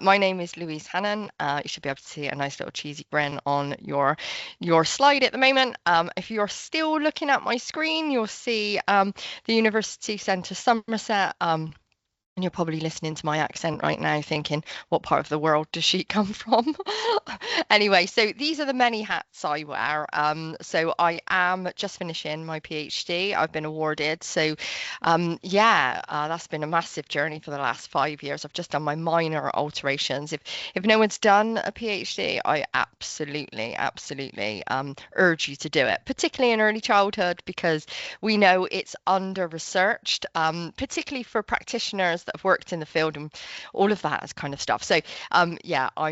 My name is Louise Hannan. You should be able to see a nice little cheesy grin on your slide at the moment. If you're still looking at my screen, you'll see the University Centre Somerset. And you're probably listening to my accent right now, thinking, what part of the world does she come from? Anyway, so these are the many hats I wear. So I am just finishing my PhD. I've been awarded. So that's been a massive journey for the last 5 years. I've just done my minor alterations. If no one's done a PhD, I absolutely urge you to do it, particularly in early childhood, because we know it's under-researched, particularly for practitioners that have worked in the field and all of that kind of stuff. So, I'm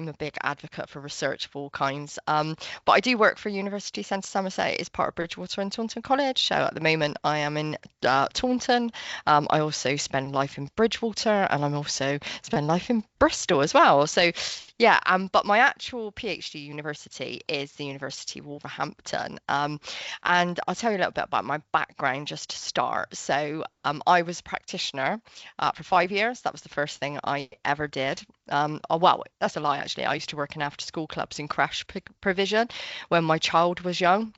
a big advocate for research of all kinds. But I do work for University Centre Somerset as part of Bridgewater and Taunton College. So at the moment, I am in Taunton. I also spend life in Bridgewater, and I'm also spend life in Bristol as well. So but my actual PhD university is the University of Wolverhampton. And I'll tell you a little bit about my background just to start. So I was a practitioner for 5 years. That was the first thing I ever did. Well, that's a lie, actually. I used to work in after school clubs and crash provision when my child was young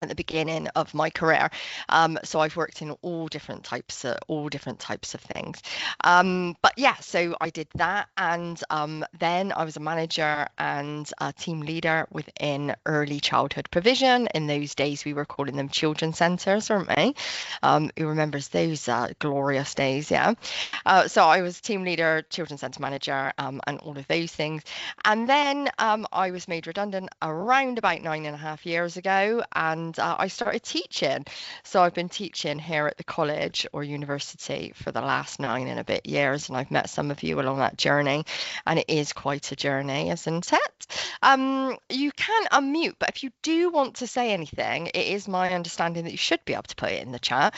at the beginning of my career. So I've worked in all different types of things. So I did that, and then I was a manager and a team leader within early childhood provision. In those days, we were calling them children's centres, weren't we? Who remembers those glorious days? Yeah. So I was team leader, children's centre manager, and all of those things. And then I was made redundant around about 9.5 years ago, and I started teaching. So I've been teaching here at the college or university for the last 9 and a bit years, and I've met some of you along that journey, and it is quite a journey, isn't it? You can unmute, but if you do want to say anything, it is my understanding that you should be able to put it in the chat.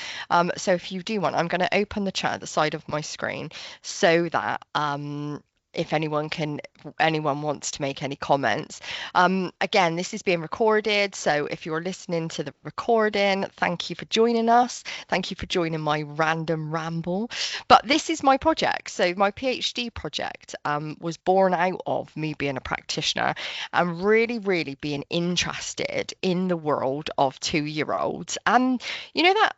So if you do want, I'm going to open the chat at the side of my screen so that if anyone wants to make any comments. Again, this is being recorded, so if you're listening to the recording, thank you for joining us. Thank you for joining my random ramble. But this is my project. So my PhD project was born out of me being a practitioner and really being interested in the world of 2-year-olds. And you know that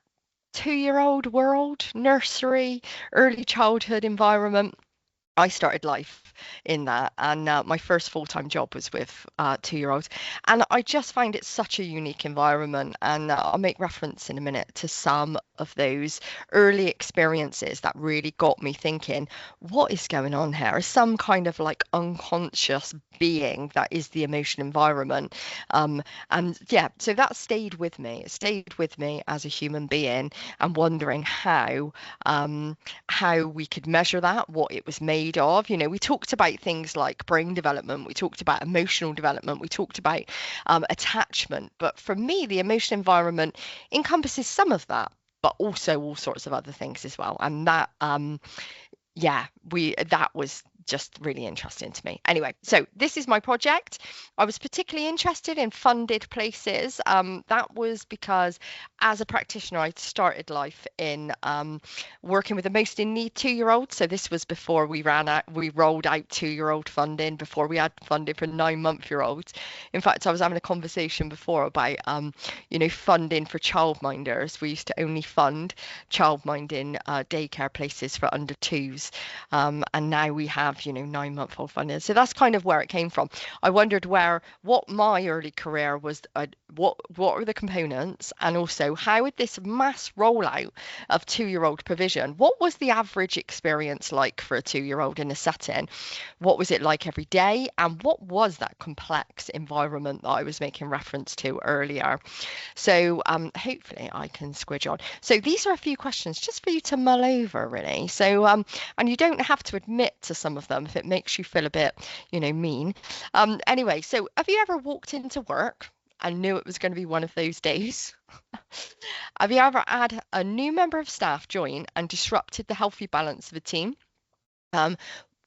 2-year-old world, nursery, early childhood environment. I started life in that, and my first full-time job was with 2-year-olds, and I just find it such a unique environment. And I'll make reference in a minute to some of those early experiences that really got me thinking, what is going on here? Is some kind of like unconscious being that is the emotion environment. So that stayed with me. It stayed with me as a human being, and wondering how we could measure that, what it was made of. We talked about things like brain development, we talked about emotional development, we talked about attachment. But for me, the emotion environment encompasses some of that, but also all sorts of other things as well. And that that was just really interesting to me. Anyway, so this is my project. I was particularly interested in funded places. That was because as a practitioner, I started life in working with the most in need 2-year-olds. So this was before we rolled out 2-year-old funding, before we had funding for 9-month-year-olds. In fact, I was having a conversation before about funding for childminders. We used to only fund childminding daycare places for under 2s, and now we have 9-month-old funding. So that's kind of where it came from. I wondered what my early career was, what were the components, and also how would this mass rollout of 2-year-old provision, what was the average experience like for a 2-year-old in a setting? What was it like every day? And what was that complex environment that I was making reference to earlier? So hopefully I can squidge on. So these are a few questions just for you to mull over, really. So and you don't have to admit to some of them if it makes you feel a bit, mean. Anyway, so have you ever walked into work and knew it was going to be one of those days? Have you ever had a new member of staff join and disrupted the healthy balance of a team?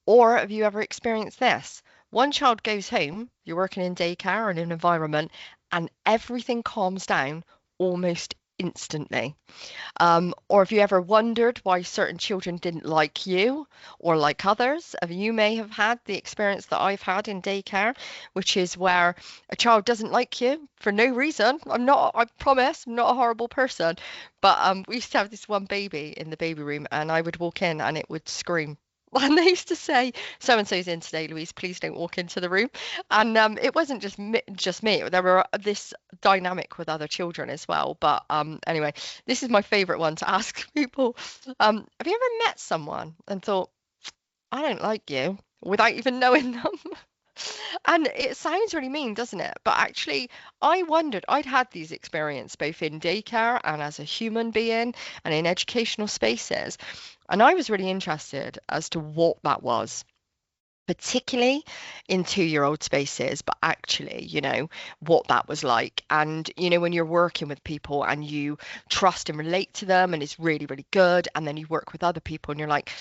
Or have you ever experienced this? One child goes home, you're working in daycare or in an environment, and everything calms down almost instantly. Or have you ever wondered why certain children didn't like you or like others? You may have had the experience that I've had in daycare, which is where a child doesn't like you for no reason. I promise, I'm not a horrible person. But we used to have this one baby in the baby room, and I would walk in and it would scream. And they used to say, "So and so's in today, Louise. Please don't walk into the room." And it wasn't just me. There were this dynamic with other children as well. But anyway, this is my favorite one to ask people. Have you ever met someone and thought, I don't like you, without even knowing them? And it sounds really mean, doesn't it? But actually, I wondered, I'd had these experiences both in daycare and as a human being and in educational spaces. And I was really interested as to what that was, particularly in 2-year-old spaces, but actually, what that was like. And, when you're working with people and you trust and relate to them and it's really, really good, and then you work with other people and you're like,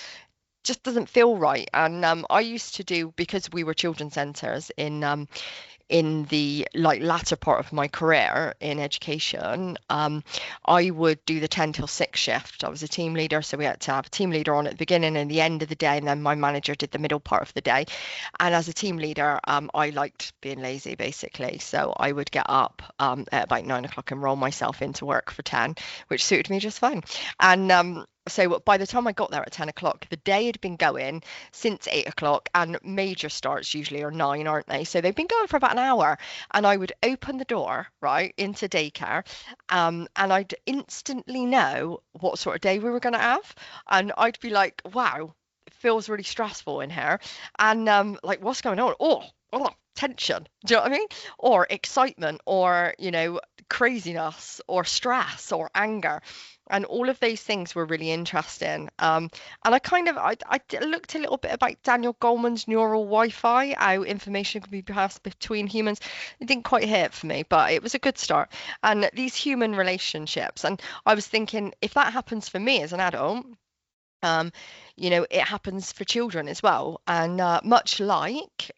just doesn't feel right. And I used to do, because we were children's centres in the latter part of my career in education, I would do the 10 till 6 shift. I was a team leader, so we had to have a team leader on at the beginning and the end of the day, and then my manager did the middle part of the day. And as a team leader, I liked being lazy basically, so I would get up at about 9 o'clock and roll myself into work for 10, which suited me just fine. And so by the time I got there at 10 o'clock, the day had been going since 8 o'clock, and major starts usually are 9, aren't they? So they've been going for about an hour, and I would open the door, right, into daycare, and I'd instantly know what sort of day we were going to have. And I'd be like, wow, it feels really stressful in here. And like, what's going on? Oh, tension. Do you know what I mean? Or excitement, or, craziness, or stress, or anger. And all of those things were really interesting. And I looked a little bit about Daniel Goleman's neural Wi-Fi, how information can be passed between humans. It didn't quite hit for me, but it was a good start. And these human relationships. And I was thinking, if that happens for me as an adult, um, it happens for children as well. And much like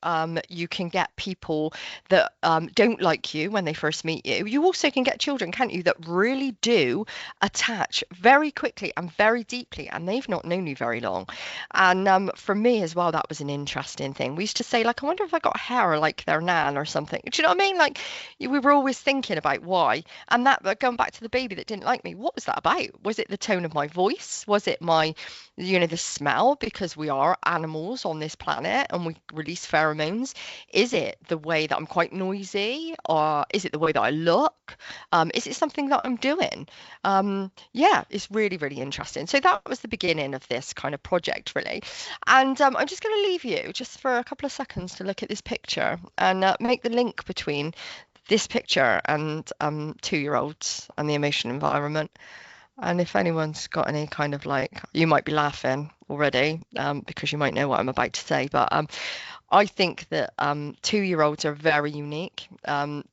you can get people that don't like you when they first meet you, you also can get children, can't you, that really do attach very quickly and very deeply, and they've not known you very long. And for me as well, that was an interesting thing. We used to say, like, I wonder if I got hair like their nan or something. Do you know what I mean? Like, we were always thinking about why. And that, but going back to the baby that didn't like me, what was that about? Was it the tone of my voice? Was it my the smell, because we are animals on this planet and we release pheromones? Is it the way that I'm quite noisy, or is it the way that I look? Is it something that I'm doing? Yeah, it's really, really interesting. So that was the beginning of this kind of project, really. And I'm just going to leave you just for a couple of seconds to look at this picture and make the link between this picture and 2-year-olds and the emotion environment. And if anyone's got any kind of you might be laughing already because you might know what I'm about to say, but I think that 2-year-olds are very unique.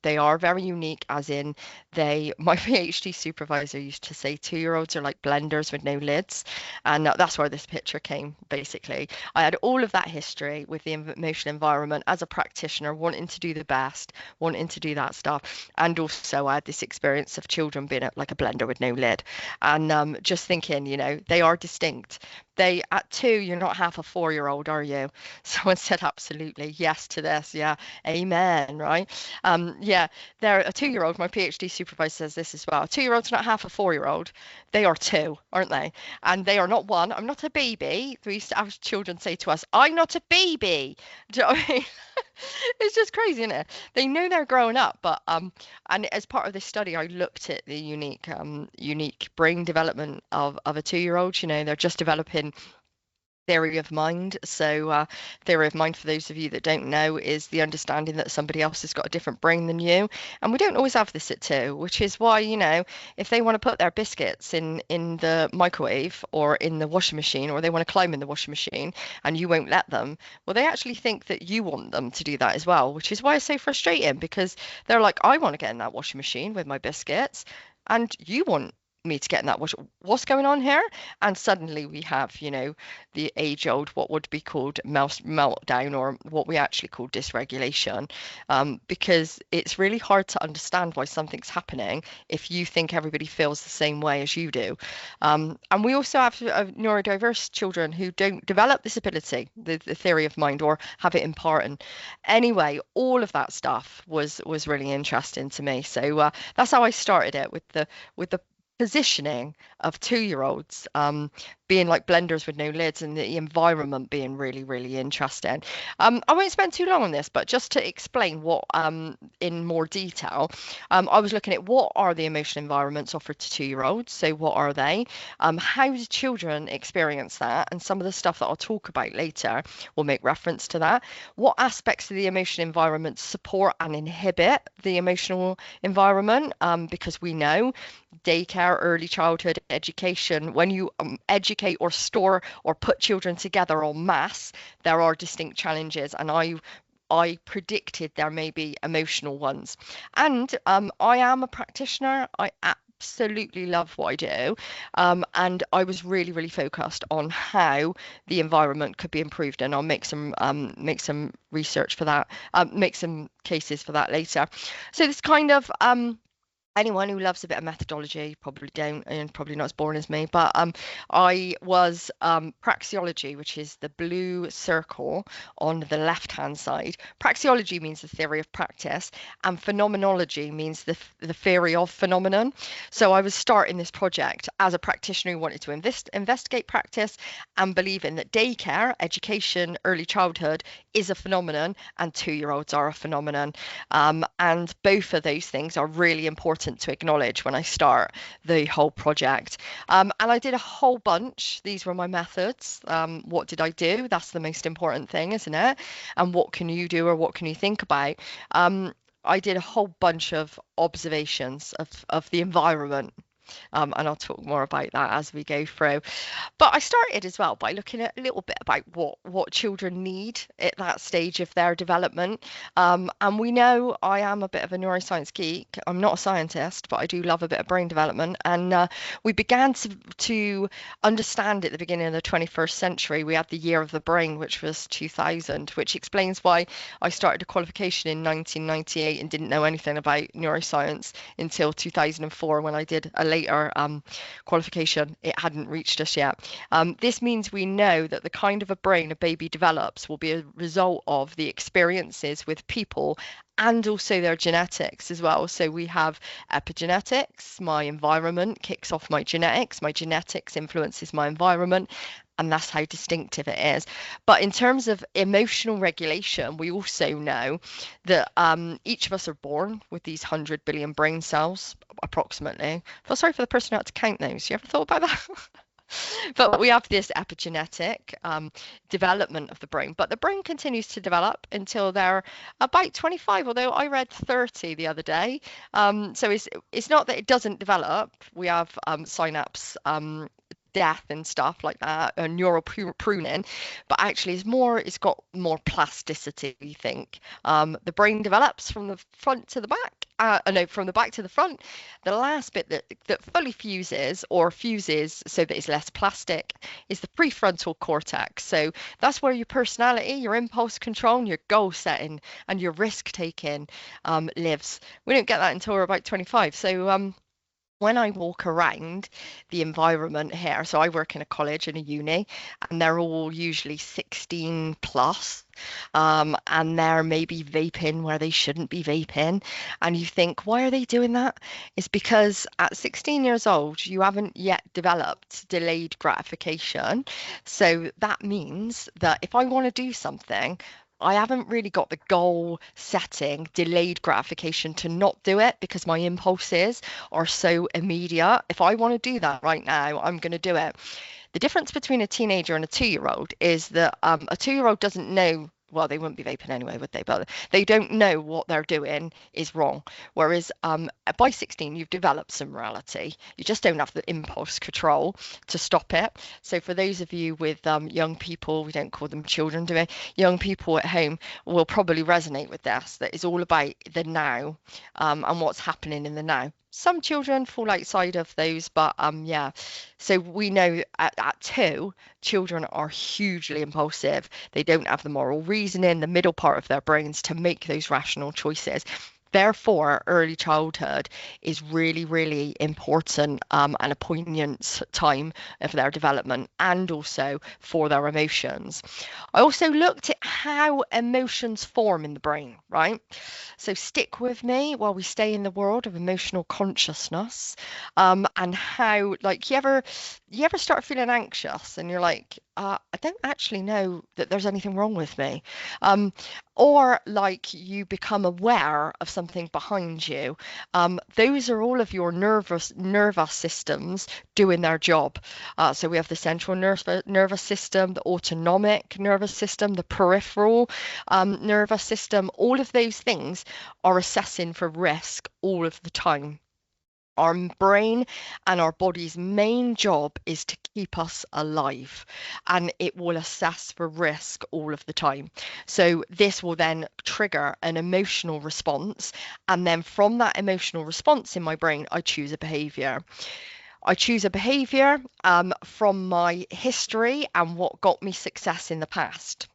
They are very unique, as in my PhD supervisor used to say 2-year-olds are like blenders with no lids. And that's where this picture came, basically. I had all of that history with the emotional environment as a practitioner, wanting to do the best, wanting to do that stuff. And also I had this experience of children being like a blender with no lid. And just thinking, they are distinct. At 2, you're not half a 4-year-old, are you? Someone said absolutely yes to this. Yeah, amen, right? Yeah, they're a 2-year-old. My PhD supervisor says this as well. A 2-year-old's not half a 4-year-old. They are 2, aren't they? And they are not 1. I'm not a baby. We used to have children say to us, I'm not a baby. Do you know what I mean? It's just crazy, isn't it? They know they're growing up, but and as part of this study, I looked at the unique brain development of a 2-year-old. They're just developing theory of mind. So theory of mind, for those of you that don't know, is the understanding that somebody else has got a different brain than you. And we don't always have this at 2, which is why, if they want to put their biscuits in the microwave or in the washing machine, or they want to climb in the washing machine and you won't let them, well, they actually think that you want them to do that as well, which is why it's so frustrating, because they're like, I want to get in that washing machine with my biscuits, and you want me to getting that, what's going on here? And suddenly we have, the age-old, what would be called meltdown, or what we actually call dysregulation, because it's really hard to understand why something's happening if you think everybody feels the same way as you do. And we also have neurodiverse children who don't develop this ability, the theory of mind, or have it in part. And anyway, all of that stuff was really interesting to me. So that's how I started it, with the positioning of 2-year-olds being like blenders with no lids, and the environment being really, really interesting. I won't spend too long on this, but just to explain what in more detail, I was looking at what are the emotional environments offered to 2-year-olds. So what are they? How do children experience that? And some of the stuff that I'll talk about later will make reference to that. What aspects of the emotional environment support and inhibit the emotional environment? Because we know daycare, early childhood education, when you educate or store or put children together en masse, there are distinct challenges, and I predicted there may be emotional ones. And I am a practitioner. I absolutely love what I do, and I was really, really focused on how the environment could be improved, and I'll make some research for that, make some cases for that later. So this kind of anyone who loves a bit of methodology probably don't, and probably not as boring as me, but I was praxeology, which is the blue circle on the left hand side. Praxeology means the theory of practice, and phenomenology means the theory of phenomenon. So I was starting this project as a practitioner who wanted to investigate practice, and believing that daycare, education, early childhood is a phenomenon, and 2-year-olds are a phenomenon. And both of those things are really important to acknowledge when I start the whole project. And I did a whole bunch. These were my methods. What did I do? That's the most important thing, isn't it? And what can you do, or what can you think about? I did a whole bunch of observations of the environment. And I'll talk more about that as we go through. But I started as well by looking at a little bit about what children need at that stage of their development. And we know I am a bit of a neuroscience geek. I'm not a scientist, but I do love a bit of brain development. And we began to understand at the beginning of the 21st century. We had the year of the brain, which was 2000, which explains why I started a qualification in 1998 and didn't know anything about neuroscience until 2004, when I did a later qualification. It hadn't reached us yet. This means we know that the kind of a brain a baby develops will be a result of the experiences with people, and also their genetics as well. So we have epigenetics. My environment kicks off my genetics influences my environment, and that's how distinctive it is. But in terms of emotional regulation, we also know that each of us are born with these 100 billion brain cells, approximately. I feel sorry for the person who had to count those. You ever thought about that? But we have this epigenetic development of the brain, but the brain continues to develop until they're about 25, although I read 30 the other day. So it's not that it doesn't develop. We have synapse death and stuff like that, neural pruning, but actually it's got more plasticity, we think. The brain develops from the front to the back, no, from the back to the front. The last bit that fully fuses so that it's less plastic is the prefrontal cortex. So that's where your personality, your impulse control, and your goal setting and your risk taking lives. We don't get that until we're about 25. So when I walk around the environment here, so I work in a college and a uni, and they're all usually 16 plus, and they're maybe vaping where they shouldn't be vaping. And you think, why are they doing that? It's because at 16 years old, you haven't yet developed delayed gratification. So that means that if I want to do something, I haven't really got the goal setting, delayed gratification to not do it, because my impulses are so immediate. If I want to do that right now, I'm going to do it. The difference between a teenager and a 2-year-old is that a 2-year-old doesn't know. Well, they wouldn't be vaping anyway, would they? But they don't know what they're doing is wrong. Whereas by 16, you've developed some morality. You just don't have the impulse control to stop it. So for those of you with young people, we don't call them children, do we? Young people at home will probably resonate with this. That is all about the now and what's happening in the now. Some children fall outside of those, but yeah. So we know at 2, children are hugely impulsive. They don't have the moral reasoning, the middle part of their brains to make those rational choices. Therefore, early childhood is really, really important and a poignant time of their development and also for their emotions. I also looked at how emotions form in the brain, right? So stick with me while we stay in the world of emotional consciousness, and how, like, you ever start feeling anxious and you're like, I don't actually know that there's anything wrong with me. Um, or like you become aware of something behind you. Those are all of your nervous systems doing their job. So we have the central nervous system, the autonomic nervous system, the peripheral nervous system. All of those things are assessing for risk all of the time. Our brain and our body's main job is to keep us alive, and it will assess for risk all of the time. So, this will then trigger an emotional response, and then from that emotional response in my brain, I choose a behavior. I choose a behavior from my history and what got me success in the past.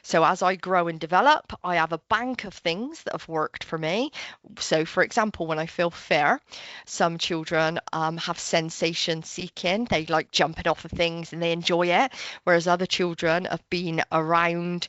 So as I grow and develop, I have a bank of things that have worked for me. So, for example, when I feel fear, some children have sensation seeking. They like jumping off of things and they enjoy it, whereas other children have been around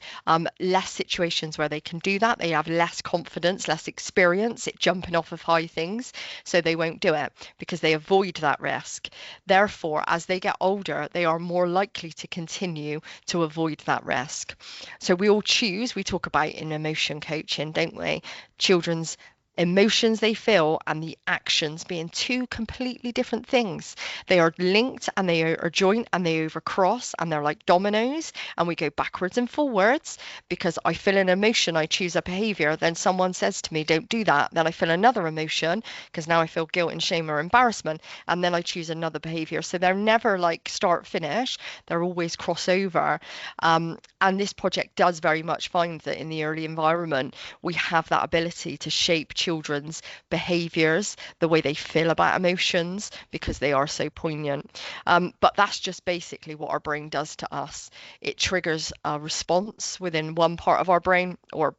less situations where they can do that. They have less confidence, less experience at jumping off of high things, so they won't do it because they avoid that risk. Therefore, as they get older, they are more likely to continue to avoid that risk. So we all choose, we talk about in emotion coaching, don't we? Children's emotions they feel and the actions being two completely different things. They are linked and they are joint and they overcross and they're like dominoes and we go backwards and forwards because I feel an emotion, I choose a behavior, then someone says to me, don't do that. Then I feel another emotion because now I feel guilt and shame or embarrassment, and then I choose another behavior. So they're never like start finish, they're always crossover. And this project does very much find that in the early environment, we have that ability to shape children's behaviors, the way they feel about emotions, because they are so poignant. But that's just basically what our brain does to us. It triggers a response within one part of our brain, or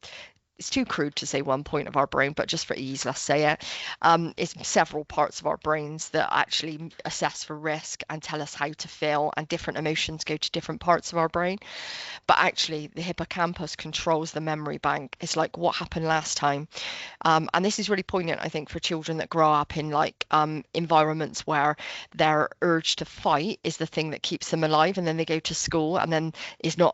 it's too crude to say one point of our brain, but just for ease, let's say it. It's several parts of our brains that actually assess for risk and tell us how to feel, and different emotions go to different parts of our brain. But actually, the hippocampus controls the memory bank. It's like what happened last time. And this is really poignant, I think, for children that grow up in like environments where their urge to fight is the thing that keeps them alive, and then they go to school and then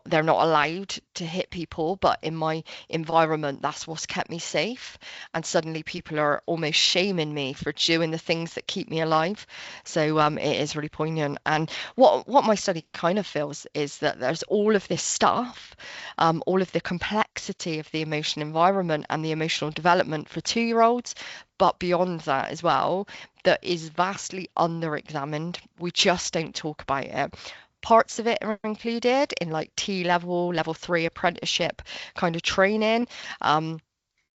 they're not allowed to hit people. But in my environment, that's what's kept me safe. And suddenly people are almost shaming me for doing the things that keep me alive. So it is really poignant. And what my study kind of feels is that there's all of this stuff, all of the complexity of the emotion environment and the emotional development for 2-year-olds, but beyond that as well, that is vastly under-examined. We just don't talk about it. Parts of it are included in like T level 3 apprenticeship kind of training.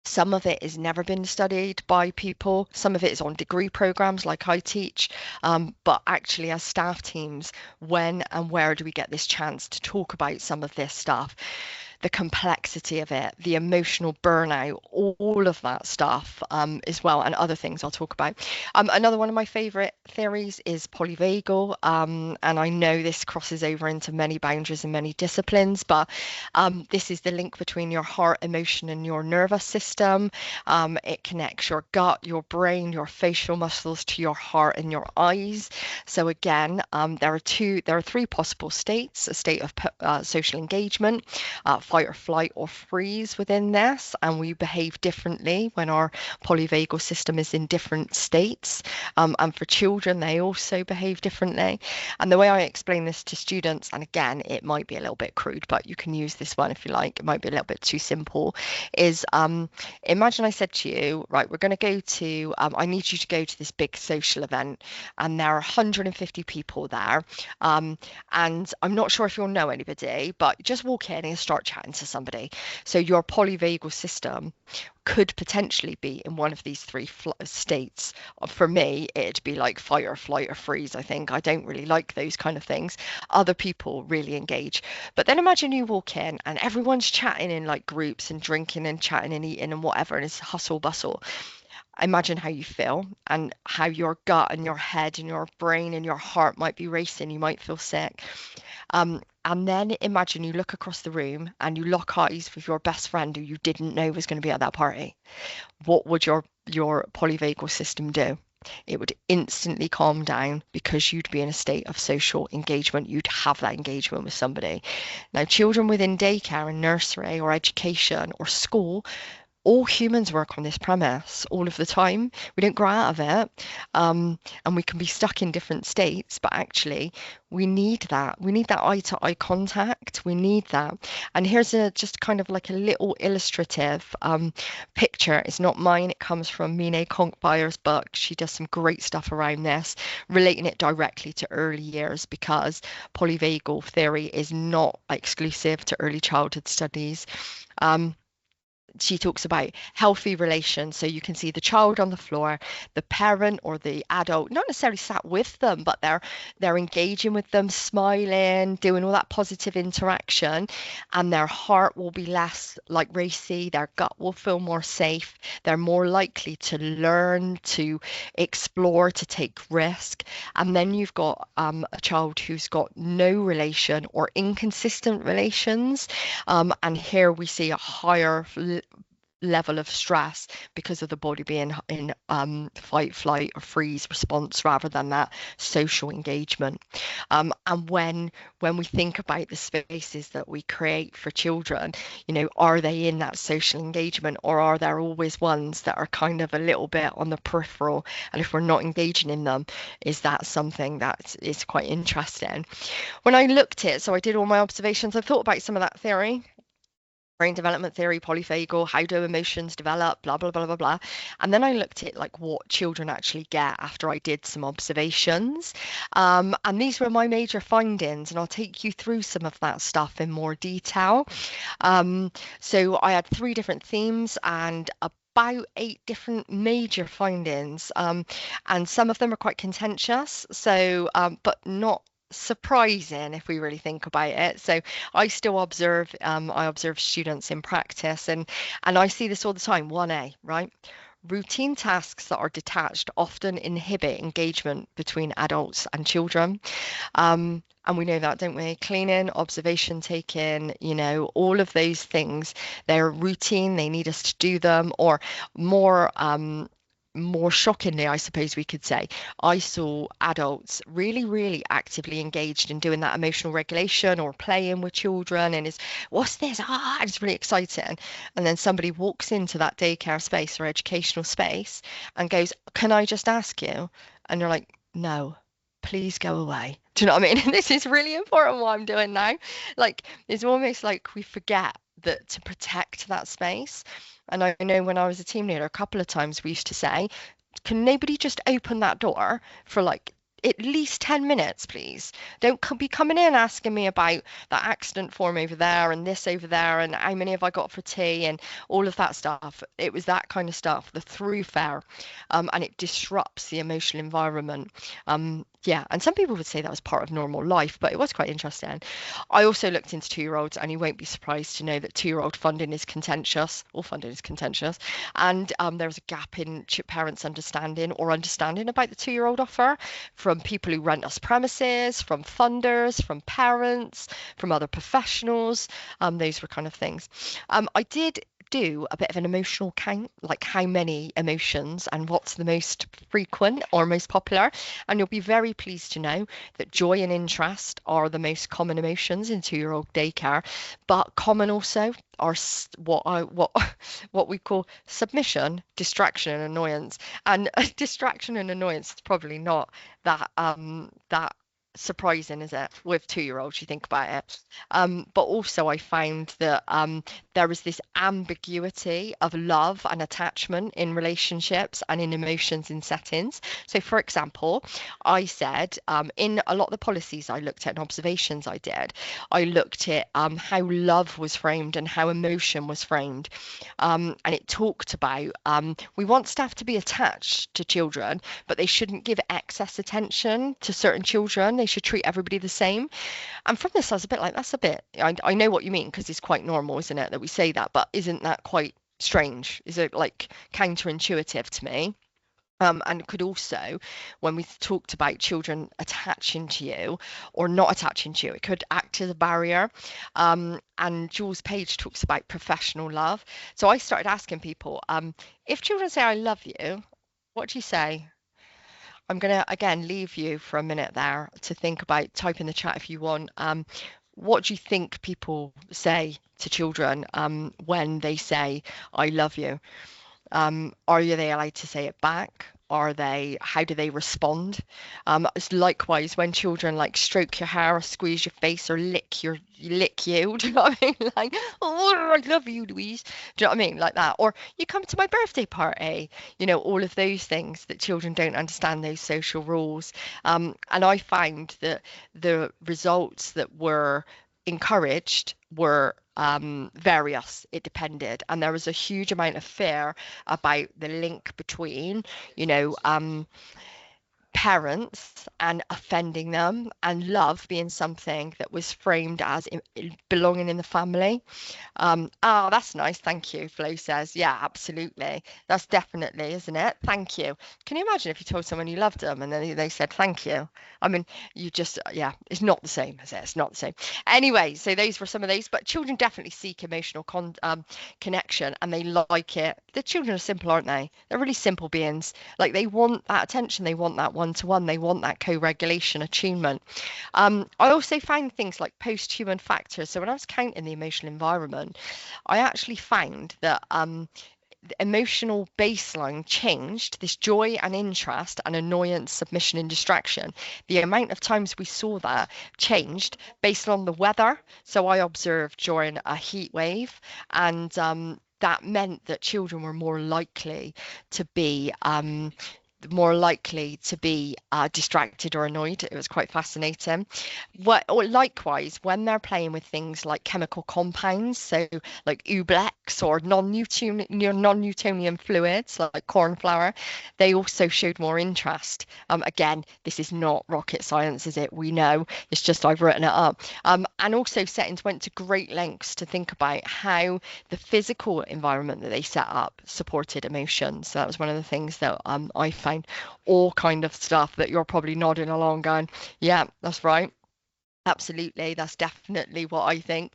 Some of it has never been studied by people. Some of it is on degree programs like I teach. But actually, as staff teams, when and where do we get this chance to talk about some of this stuff? The complexity of it, the emotional burnout, all of that stuff as well, and other things I'll talk about. Another one of my favorite theories is polyvagal, and I know this crosses over into many boundaries and many disciplines, but this is the link between your heart, emotion, and your nervous system. It connects your gut, your brain, your facial muscles to your heart and your eyes. So again, there are 3 possible states: a state of social engagement, fight or flight or freeze within this, and we behave differently when our polyvagal system is in different states. And for children, they also behave differently. And the way I explain this to students, and again, it might be a little bit crude, but you can use this one if you like, it might be a little bit too simple, is imagine I said to you, right, we're going to go to, I need you to go to this big social event, and there are 150 people there. And I'm not sure if you'll know anybody, but just walk in and start chatting to somebody. So your polyvagal system could potentially be in one of these three states. For me, it'd be like fight or flight or freeze, I think. I don't really like those kind of things. Other people really engage. But then imagine you walk in and everyone's chatting in like groups and drinking and chatting and eating and whatever, and it's hustle bustle. Imagine how you feel and how your gut and your head and your brain and your heart might be racing. You might feel sick. And then imagine you look across the room and you lock eyes with your best friend who you didn't know was going to be at that party. What would your polyvagal system do? It would instantly calm down because you'd be in a state of social engagement. You'd have that engagement with somebody. Now, children within daycare and nursery or education or school, all humans work on this premise all of the time. We don't grow out of it, and we can be stuck in different states, but actually we need that. We need that eye to eye contact. We need that. And here's just kind of like a little illustrative picture. It's not mine. It comes from Mine Konkbayer's book. She does some great stuff around this, relating it directly to early years, because polyvagal theory is not exclusive to early childhood studies. She talks about healthy relations. So you can see the child on the floor, the parent or the adult, not necessarily sat with them, but they're engaging with them, smiling, doing all that positive interaction, and their heart will be less like racy, their gut will feel more safe, they're more likely to learn, to explore, to take risk. And then you've got a child who's got no relation or inconsistent relations, and here we see a higher level of stress because of the body being in fight, flight, or freeze response rather than that social engagement. And when we think about the spaces that we create for children, are they in that social engagement, or are there always ones that are kind of a little bit on the peripheral? And if we're not engaging in them, is that something that is quite interesting? When I looked at it, so I did all my observations, I thought about some of that theory. Brain development theory, polyphagal, how do emotions develop, blah, blah, blah, blah, blah. And then I looked at like what children actually get after I did some observations. And these were my major findings, and I'll take you through some of that stuff in more detail. So I had 3 different themes and about 8 different major findings, and some of them are quite contentious, so but not surprising if we really think about it. So I still observe, I observe students in practice, and I see this all the time. 1A, right? Routine tasks that are detached often inhibit engagement between adults and children. And we know that, don't we? Cleaning, observation taking, all of those things, they're routine, they need us to do them, or more shockingly, I suppose we could say, I saw adults really, really actively engaged in doing that emotional regulation or playing with children, and what's this? It's really exciting. And then somebody walks into that daycare space or educational space and goes, "Can I just ask you?" And you're like, "No, please go away." Do you know what I mean? This is really important what I'm doing now. Like, it's almost like we forget that to protect that space. And I know when I was a team leader, a couple of times we used to say, "Can nobody just open that door for like at least 10 minutes, please? Don't be coming in asking me about that accident form over there and this over there and how many have I got for tea and all of that stuff." It was that kind of stuff, the throughfare, and it disrupts the emotional environment. Yeah, and some people would say that was part of normal life, but it was quite interesting. I also looked into 2-year-olds, and you won't be surprised to know that 2-year-old funding is contentious. All funding is contentious. And there's a gap in parents' understanding about the 2-year-old offer from people who rent us premises, from funders, from parents, from other professionals. Those were kind of things. I did do a bit of an emotional count, like how many emotions and what's the most frequent or most popular. And you'll be very pleased to know that joy and interest are the most common emotions in 2-year-old daycare, but common also are what we call submission, distraction, and annoyance. And distraction and annoyance is probably not that surprising, is it, with 2-year-olds, you think about it. But also I found that there was this ambiguity of love and attachment in relationships and in emotions in settings. So for example, I said in a lot of the policies I looked at and observations I did, I looked at how love was framed and how emotion was framed. And it talked about we want staff to be attached to children, but they shouldn't give excess attention to certain children. They should treat everybody the same. And from this, I was a bit like, that's a bit, I know what you mean, because it's quite normal, isn't it, that we say that, but isn't that quite strange? Is it like counterintuitive to me? And could also, when we talked about children attaching to you or not attaching to you, it could act as a barrier. And Jules Page talks about professional love. So I started asking people, if children say, I love you, what do you say? I'm going to, again, leave you for a minute there to think about, type in the chat if you want. What do you think people say to children when they say, I love you? Are they allowed to say it back? How do they respond? It's likewise when children like stroke your hair or squeeze your face or lick you. Do you know what I mean? Like, oh, I love you, Louise. Do you know what I mean? Like that. Or you come to my birthday party. All of those things that children don't understand, those social rules. And I found that the results that were encouraged were various. It depended, and there was a huge amount of fear about the link between parents and offending them, and love being something that was framed as belonging in the family. Oh, that's nice. Thank you. Flo says, yeah, absolutely. That's definitely, isn't it? Thank you. Can you imagine if you told someone you loved them and then they said thank you? I mean, you just, yeah, it's not the same, is it? It's not the same. Anyway, so those were some of those, but children definitely seek emotional connection, and they like it. The children are simple, aren't they? They're really simple beings. Like, they want that attention. They want that one-to-one. They want that co-regulation, attunement. I also find things like post-human factors. So when I was counting the emotional environment, I actually found that the emotional baseline changed, this joy and interest and annoyance, submission and distraction. The amount of times we saw that changed based on the weather. So I observed during a heat wave, and that meant that children were more likely to be distracted or annoyed. It was quite fascinating. Likewise, when they're playing with things like chemical compounds, so like Ublex or non-Newtonian fluids like corn flour, they also showed more interest. Again, this is not rocket science, is it? We know. It's just I've written it up. And also settings went to great lengths to think about how the physical environment that they set up supported emotions. So that was one of the things that I found. All kind of stuff that you're probably nodding along going, yeah, that's right. Absolutely, that's definitely what I think.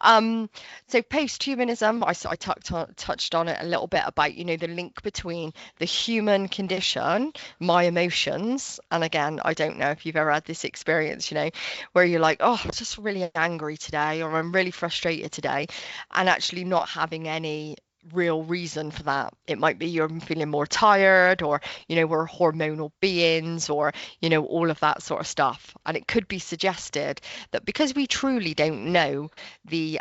So post-humanism, I touched on it a little bit about, the link between the human condition, my emotions, and again, I don't know if you've ever had this experience, where you're like, oh, I'm just really angry today, or I'm really frustrated today, and actually not having any real reason for that. It might be you're feeling more tired, or we're hormonal beings, or all of that sort of stuff. And it could be suggested that because we truly don't know the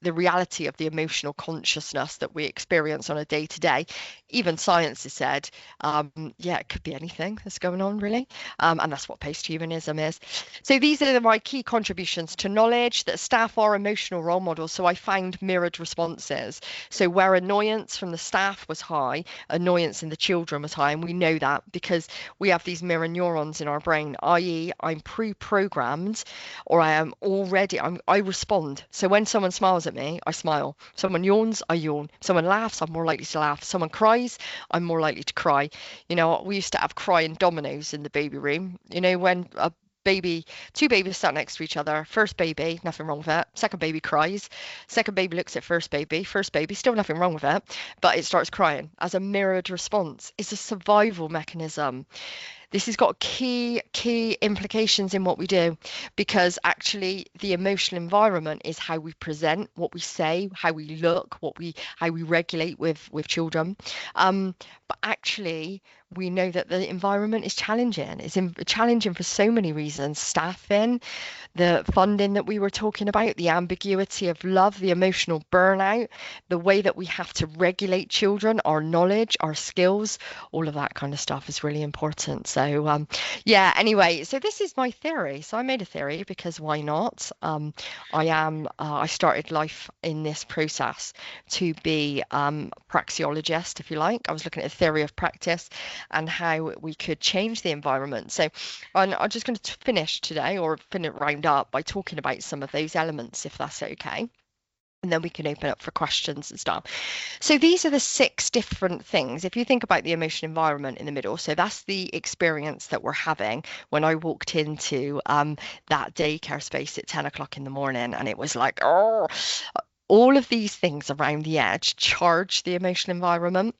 reality of the emotional consciousness that we experience on a day to day, even science has said, yeah, it could be anything that's going on, really. And that's what post-humanism is. So these are my key contributions to knowledge, that staff are emotional role models. So I find mirrored responses. So where annoyance from the staff was high, annoyance in the children was high. And we know that because we have these mirror neurons in our brain, i.e. I'm pre-programmed, or I respond. So when someone smiles at me, I smile. Someone yawns, I yawn. Someone laughs, I'm more likely to laugh. Someone cries, I'm more likely to cry. We used to have crying dominoes in the baby room. When two babies sat next to each other. First baby, nothing wrong with it. Second baby cries. Second baby looks at first baby. First baby, still nothing wrong with it, but it starts crying as a mirrored response. It's a survival mechanism. this has got key implications in what we do, because actually the emotional environment is how we present, what we say, how we look, how we regulate with children. But actually, we know that the environment is challenging. It's challenging for so many reasons. Staffing, the funding that we were talking about, the ambiguity of love, the emotional burnout, the way that we have to regulate children, our knowledge, our skills, all of that kind of stuff is really important. So, yeah, anyway, so this is my theory. So I made a theory because why not? I started life in this process to be praxeologist, if you like. I was looking at the theory of practice and how we could change the environment. So I'm just going to finish today, or finish round up by talking about some of those elements, if that's okay. And then we can open up for questions and stuff. So these are the 6 different things. If you think about the emotion environment in the middle, so that's the experience that we're having when I walked into that daycare space at 10 o'clock in the morning, and it was like, oh, all of these things around the edge charge the emotional environment,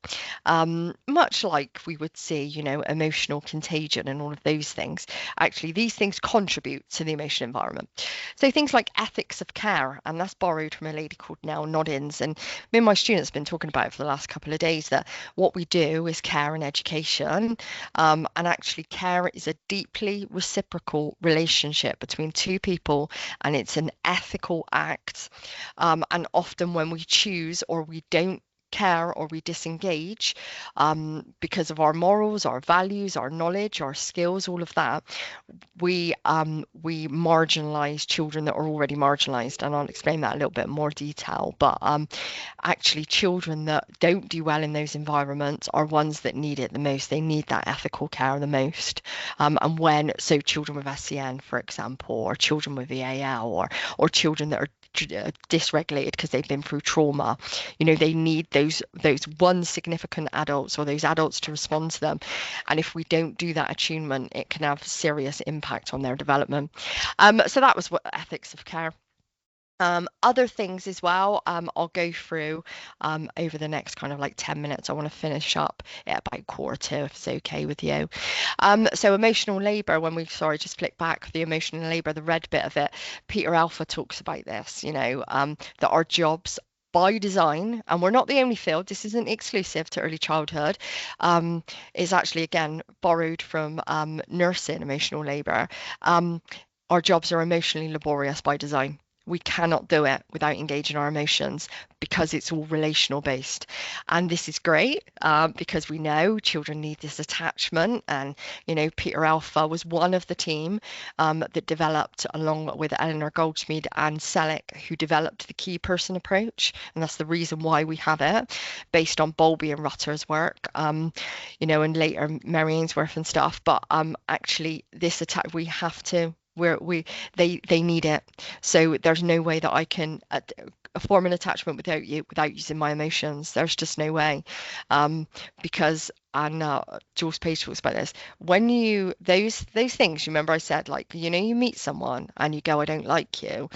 much like we would see, emotional contagion and all of those things. Actually, these things contribute to the emotional environment. So things like ethics of care, and that's borrowed from a lady called Nell Noddins. And me and my students have been talking about it for the last couple of days, that what we do is care and education. And actually, care is a deeply reciprocal relationship between 2 people, and it's an ethical act. And often when we choose or we don't care or we disengage because of our morals, our values, our knowledge, our skills, all of that, we marginalize children that are already marginalized. And I'll explain that in a little bit more detail. But actually, children that don't do well in those environments are ones that need it the most. They need that ethical care the most. So children with SEN, for example, or children with VAL, or children that are dysregulated because they've been through trauma, they need those one significant adults, or those adults, to respond to them. And if we don't do that attunement, it can have serious impact on their development. So that was what ethics of care. Other things as well, I'll go through over the next kind of like 10 minutes. I want to finish up at about 1:45, if it's okay with you. So emotional labour, just flick back, the emotional labour, the red bit of it, Peter Alpha talks about this, that our jobs by design, and we're not the only field, this isn't exclusive to early childhood, is actually, again, borrowed from nursing, emotional labour. Our jobs are emotionally laborious by design. We cannot do it without engaging our emotions, because it's all relational based. And this is great because we know children need this attachment. And, Peter Alpha was one of the team that developed, along with Eleanor Goldschmidt and Selleck, who developed the key person approach. And that's the reason why we have it, based on Bowlby and Rutter's work, and later Mary Ainsworth and stuff. But actually, this attack, we have to. They need it. So there's no way that I can form an attachment without using my emotions. There's just no way, because, and Jules Page talks about this, when those things, you remember I said, like, you meet someone and you go, I don't like you,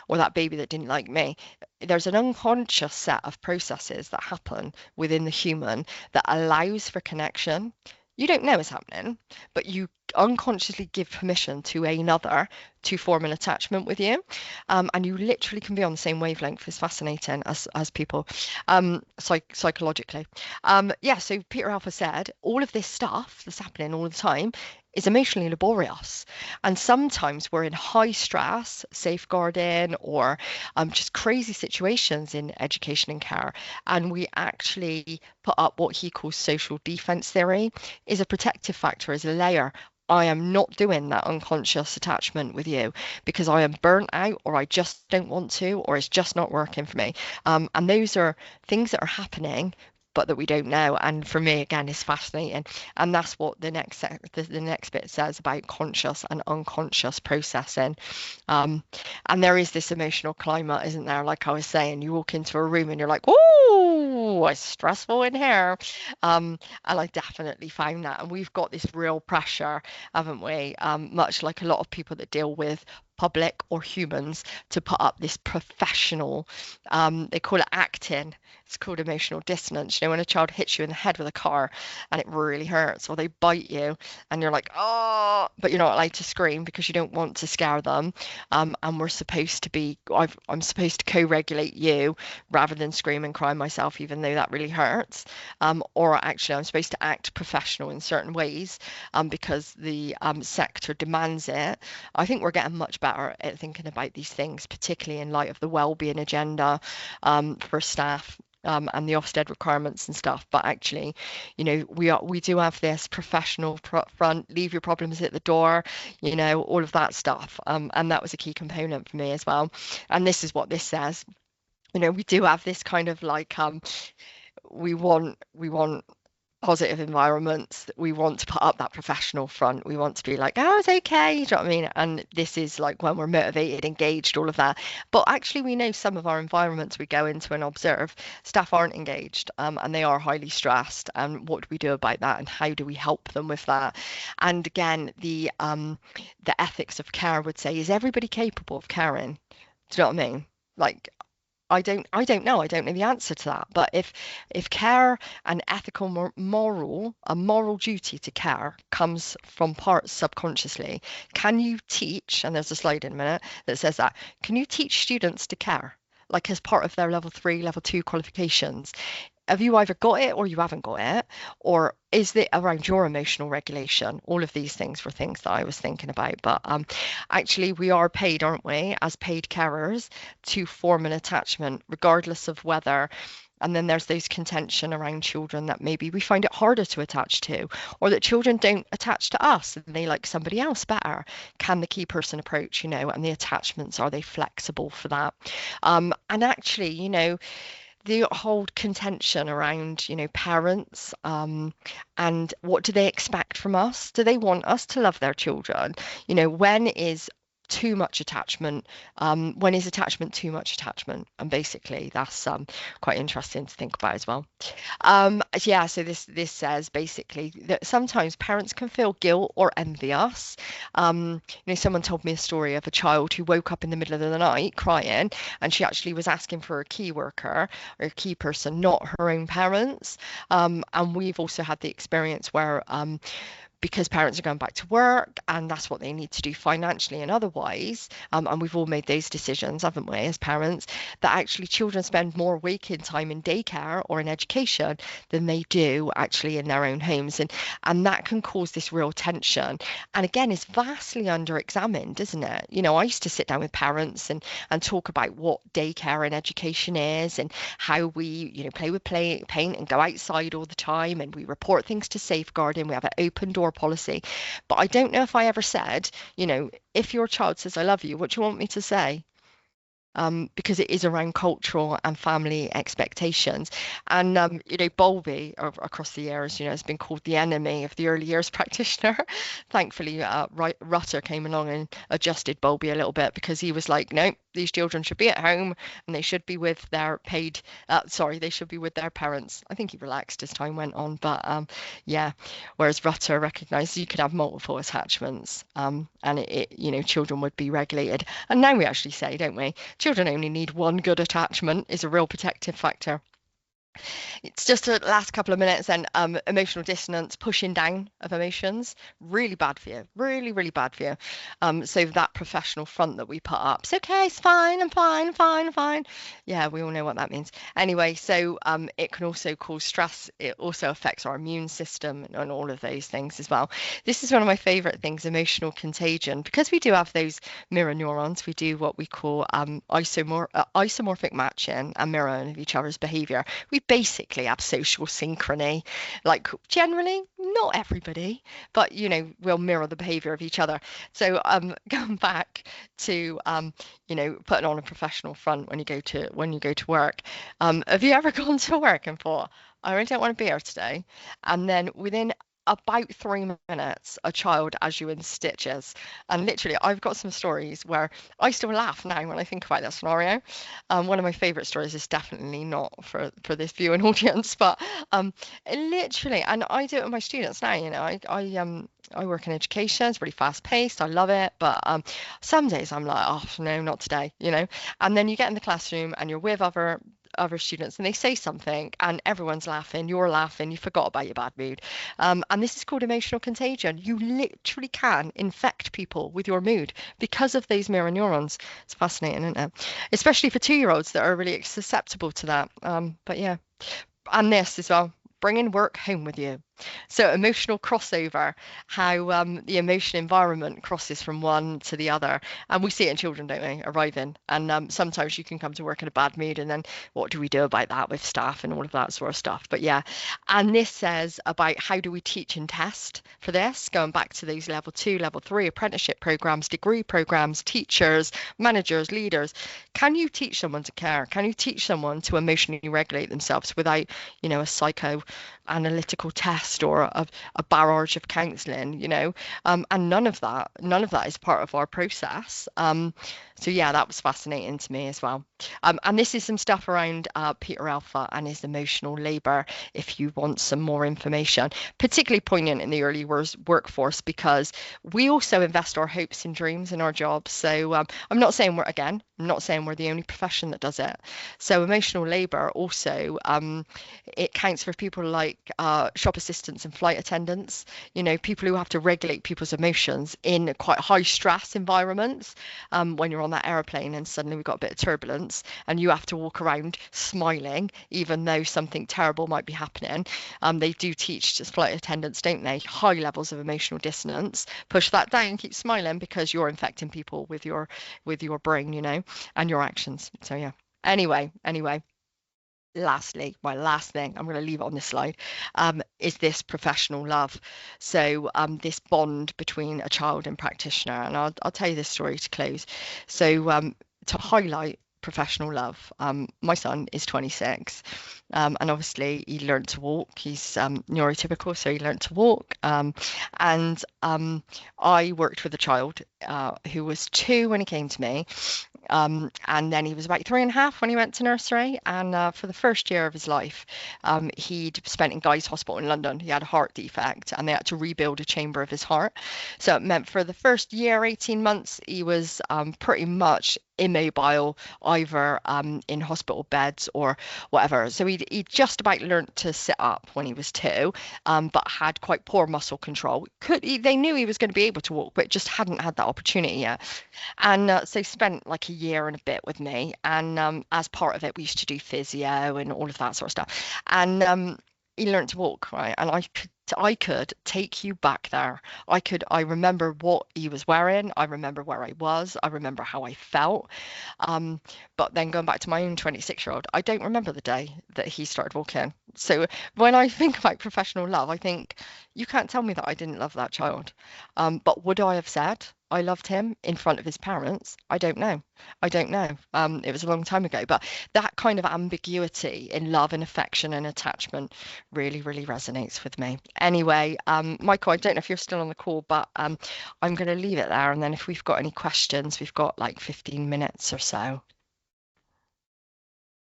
or that baby that didn't like me. There's an unconscious set of processes that happen within the human that allows for connection. You don't know it's happening, but you unconsciously give permission to another to form an attachment with you, and you literally can be on the same wavelength. It's fascinating as people, psychologically. So Peter Alpha said all of this stuff that's happening all the time is emotionally laborious, and sometimes we're in high stress, safeguarding, or just crazy situations in education and care, and we actually put up what he calls social defense theory, is a protective factor, as a layer. I am not doing that unconscious attachment with you because I am burnt out, or I just don't want to, or it's just not working for me. And those are things that are happening, but that we don't know. And for me, again, is fascinating. And that's what the next bit says about conscious and unconscious processing. And there is this emotional climate, isn't there? Like I was saying, you walk into a room and you're like, oh, it's stressful in here. And I definitely found that. And we've got this real pressure, haven't we? Much like a lot of people that deal with public or humans, to put up this professional, they call it acting. It's called emotional dissonance. You know, when a child hits you in the head with a car and it really hurts, or they bite you and you're like, oh, but you're not allowed to scream because you don't want to scare them. And we're supposed to be, I'm supposed to co-regulate you rather than scream and cry myself, even though that really hurts. Or actually, I'm supposed to act professional in certain ways because the sector demands it. I think we're getting much better at thinking about these things, particularly in light of the well-being agenda for staff. And the Ofsted requirements and stuff, but actually, you know, we do have this professional front, leave your problems at the door, you know, all of that stuff, and that was a key component for me as well. And this is what this says. You know, we do have this kind of like we want positive environments. We want to put up that professional front. We want to be like, oh, it's okay. Do you know what I mean? And this is like when we're motivated, engaged, all of that. But actually, we know some of our environments we go into and observe, staff aren't engaged, and they are highly stressed. And what do we do about that? And how do we help them with that? And again, the ethics of care would say, is everybody capable of caring? Do you know what I mean? Like, I don't know. I don't know the answer to that. But if care and ethical a moral duty to care comes from parts subconsciously, can you teach, and there's a slide in a minute that says that, can you teach students to care? Like as part of their level 3, level 2 qualifications? Have you either got it or you haven't got it? Or is it around your emotional regulation? All of these things were things that I was thinking about. But actually, we are paid, aren't we, as paid carers to form an attachment, regardless of whether. And then there's those contention around children that maybe we find it harder to attach to, or that children don't attach to us and they like somebody else better. Can the key person approach, you know, and the attachments, are they flexible for that? And actually, you know, the whole contention around, you know, parents, and what do they expect from us? Do they want us to love their children? You know, when is too much attachment? When is attachment too much attachment? And basically, that's quite interesting to think about as well. Yeah, so this says basically that sometimes parents can feel guilt or envy us. You know, someone told me a story of a child who woke up in the middle of the night crying, and she actually was asking for a key worker or a key person, not her own parents. And we've also had the experience where because parents are going back to work and that's what they need to do financially and otherwise. And we've all made those decisions, haven't we, as parents, that actually children spend more waking time in daycare or in education than they do actually in their own homes. And that can cause this real tension. And again, it's vastly under-examined, isn't it? You know, I used to sit down with parents and talk about what daycare and education is and how we, you know, play with paint and go outside all the time, and we report things to safeguarding. We have an open door policy. But I don't know if I ever said, you know, if your child says I love you, what do you want me to say? Because it is around cultural and family expectations. And, you know, Bowlby across the years, you know, has been called the enemy of the early years practitioner. Thankfully, Rutter came along and adjusted Bowlby a little bit because he was like, no, these children should be at home and they should be with their they should be with their parents. I think he relaxed as time went on, but yeah, whereas Rutter recognised you could have multiple attachments, and you know, children would be regulated. And now we actually say, don't we, children only need one good attachment is a real protective factor. It's just the last couple of minutes and emotional dissonance, pushing down of emotions, really bad for you, really, really bad for you. So that professional front that we put up, it's okay, it's fine, I'm fine, fine, fine. Yeah, we all know what that means. Anyway, so it can also cause stress. It also affects our immune system and all of those things as well. This is one of my favorite things, emotional contagion, because we do have those mirror neurons. We do what we call isomorphic matching and mirroring of each other's behavior. We basically have social synchrony, like generally, not everybody, but you know, we'll mirror the behavior of each other. So going back to you know, putting on a professional front when you go to work. Have you ever gone to work and thought, I really don't want to be here today? And then within about 3 minutes, a child has you in stitches. And literally, I've got some stories where I still laugh now when I think about that scenario. One of my favourite stories is definitely not for this viewing audience, but literally, and I do it with my students now. You know, I work in education. It's really fast paced. I love it. But some days I'm like, oh no, not today, you know. And then you get in the classroom and you're with other other students and they say something and everyone's laughing, you're laughing, you forgot about your bad mood. And this is called emotional contagion. You literally can infect people with your mood because of these mirror neurons. It's fascinating, isn't it? Especially for 2-year-olds that are really susceptible to that. But yeah, and this as well, bringing work home with you. So emotional crossover, how the emotion environment crosses from one to the other. And we see it in children, don't we, arriving. And sometimes you can come to work in a bad mood, and then what do we do about that with staff and all of that sort of stuff? But yeah, and this says about how do we teach and test for this, going back to these level 2, level 3 apprenticeship programs, degree programs, teachers, managers, leaders. Can you teach someone to care? Can you teach someone to emotionally regulate themselves without, a psychoanalytical test or a barrage of counselling, and none of that is part of our process. So yeah, that was fascinating to me as well. And this is some stuff around Peter Alpha and his emotional labour, if you want some more information, particularly poignant in the early workforce, because we also invest our hopes and dreams in our jobs. So I'm not saying we're the only profession that does it. So emotional labour also, it counts for people like shop assistants and flight attendants, people who have to regulate people's emotions in quite high stress environments, when you're on that aeroplane and suddenly we've got a bit of turbulence and you have to walk around smiling even though something terrible might be happening. They do teach just flight attendants, don't they, high levels of emotional dissonance. Push that down, keep smiling, because you're infecting people with your brain, and your actions. So yeah, anyway, lastly, my last thing, I'm going to leave it on this slide, is this professional love. So this bond between a child and practitioner, and I'll tell you this story to close. So to highlight professional love, my son is 26, and obviously he learned to walk. He's neurotypical, so he learned to walk, and I worked with a child who was 2 when he came to me. And then he was about 3.5 when he went to nursery. And for the first year of his life, he'd spent in Guy's Hospital in London. He had a heart defect and they had to rebuild a chamber of his heart. So it meant for the first year, 18 months, he was pretty much immobile, either in hospital beds or whatever. So he just about learnt to sit up when he was 2, but had quite poor muscle control. They knew he was going to be able to walk, but just hadn't had that opportunity yet. And so spent like a year and a bit with me. And as part of it, we used to do physio and all of that sort of stuff. And he learned to walk, right? And I could take you back there. I remember what he was wearing. I remember where I was. I remember how I felt. But then going back to my own 26-year-old, I don't remember the day that he started walking. So when I think about professional love, I think you can't tell me that I didn't love that child. But would I have said I loved him in front of his parents? I don't know. It was a long time ago, but that kind of ambiguity in love and affection and attachment really, really resonates with me. Anyway, Michael, I don't know if you're still on the call, but I'm going to leave it there. And then if we've got any questions, we've got like 15 minutes or so.